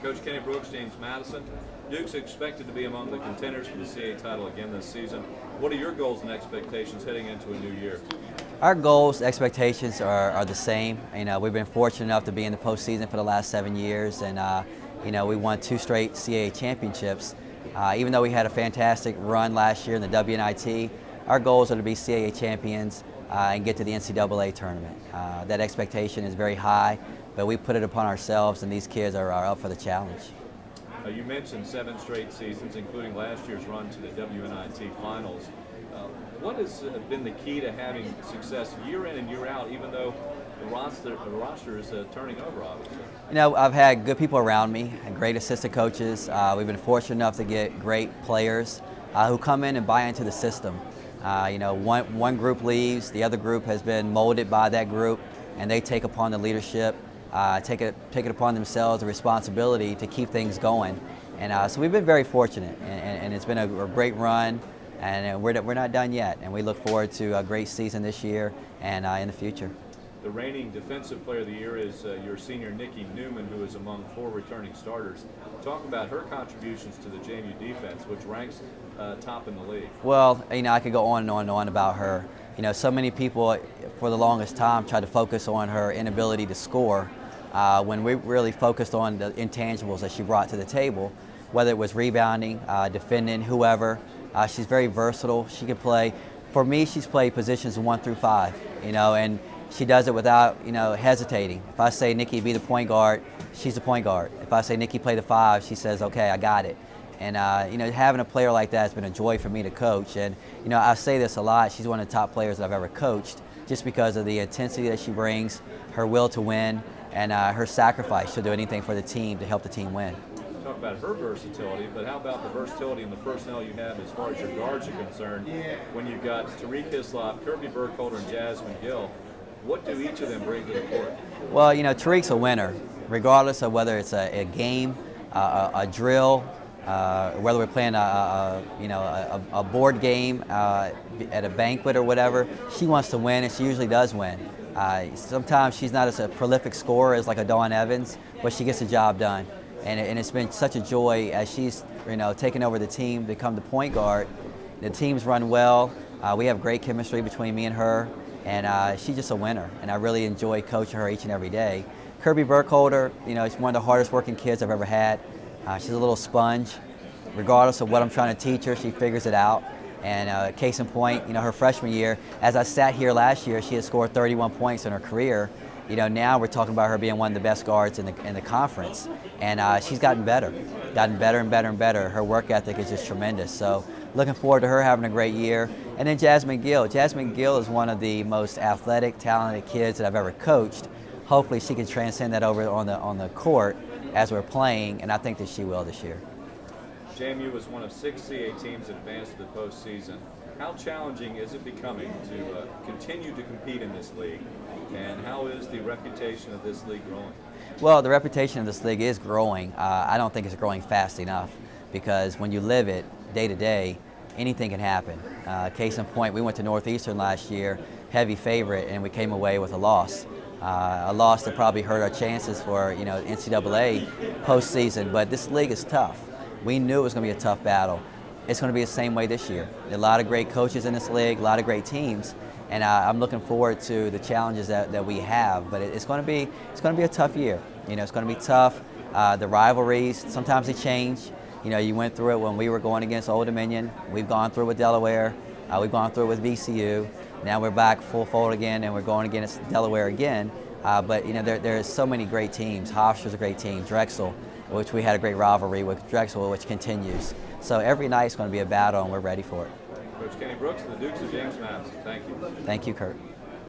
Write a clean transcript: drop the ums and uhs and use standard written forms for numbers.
Coach Kenny Brooks, James Madison. Duke's expected to be among the contenders for the CAA title again this season. What are your goals and expectations heading into a new year? Our goals, expectations are the same. We've been fortunate enough to be in the postseason for the last 7 years, and we won 2 straight CAA championships. Even though we had a fantastic run last year in the WNIT, our goals are to be CAA champions and get to the NCAA tournament. That expectation is very high, but we put it upon ourselves, and these kids are up for the challenge. You mentioned 7 straight seasons, including last year's run to the WNIT finals. What has been the key to having success year in and year out, even though the roster is turning over, obviously? I've had good people around me and great assistant coaches. We've been fortunate enough to get great players who come in and buy into the system. One group leaves, the other group has been molded by that group, and they take upon the leadership, take it upon themselves the responsibility to keep things going. And so we've been very fortunate, and it's been a great run, and we're not done yet. And we look forward to a great season this year and in the future. The reigning Defensive Player of the Year is your senior Nikki Newman, who is among 4 returning starters. Talk about her contributions to the JMU defense, which ranks top in the league. Well, I could go on and on and on about her. So many people for the longest time tried to focus on her inability to score when we really focused on the intangibles that she brought to the table, whether it was rebounding, defending, whoever. She's very versatile. She can play. For me, she's played positions 1 through 5, and she does it without, hesitating. If I say, Nikki, be the point guard, she's the point guard. If I say, Nikki, play the 5, she says, okay, I got it. And, having a player like that has been a joy for me to coach. And, I say this a lot, she's one of the top players that I've ever coached just because of the intensity that she brings, her will to win, and her sacrifice. She'll do anything for the team to help the team win. Talk about her versatility, but how about the versatility and the personnel you have as far as your guards are concerned? When you've got Tariq Hislop, Kirby Burkholder, and Jasmine Gill, what do each of them bring to the court? Well, Tariq's a winner, regardless of whether it's a game, a drill, whether we're playing a board game at a banquet or whatever. She wants to win, and she usually does win. Sometimes she's not as a prolific scorer as like a Dawn Evans, but she gets the job done. And it's been such a joy as she's taken over the team to become the point guard. The team's run well. We have great chemistry between me and her, and she's just a winner. And I really enjoy coaching her each and every day. Kirby Burkholder, she's one of the hardest working kids I've ever had. She's a little sponge. Regardless of what I'm trying to teach her, she figures it out. And case in point, her freshman year, as I sat here last year, she had scored 31 points in her career. Now we're talking about her being one of the best guards in the conference. And she's gotten better and better and better. Her work ethic is just tremendous. So looking forward to her having a great year. And then Jasmine Gill. Jasmine Gill is one of the most athletic, talented kids that I've ever coached. Hopefully she can transcend that over on the court as we're playing, and I think that she will this year. JMU was one of 6 CAA teams that advanced to the postseason. How challenging is it becoming to continue to compete in this league, and how is the reputation of this league growing? Well, the reputation of this league is growing. I don't think it's growing fast enough, because when you live it day to day, anything can happen. Case in point, we went to Northeastern last year, heavy favorite, and we came away with a loss. A loss that probably hurt our chances for NCAA postseason, but this league is tough. We knew it was going to be a tough battle. It's going to be the same way this year. There are a lot of great coaches in this league, a lot of great teams, and I'm looking forward to the challenges that we have. But it's going to be a tough year. It's going to be tough. The rivalries, sometimes they change. You went through it when we were going against Old Dominion. We've gone through it with Delaware. We've gone through it with VCU. Now we're back full fold again, and we're going against Delaware again. But there's so many great teams. Hofstra's a great team. Drexel, which we had a great rivalry with Drexel, which continues. So every night's going to be a battle, and we're ready for it. Coach Kenny Brooks, the Dukes of James Madison. Thank you. Thank you, Kurt.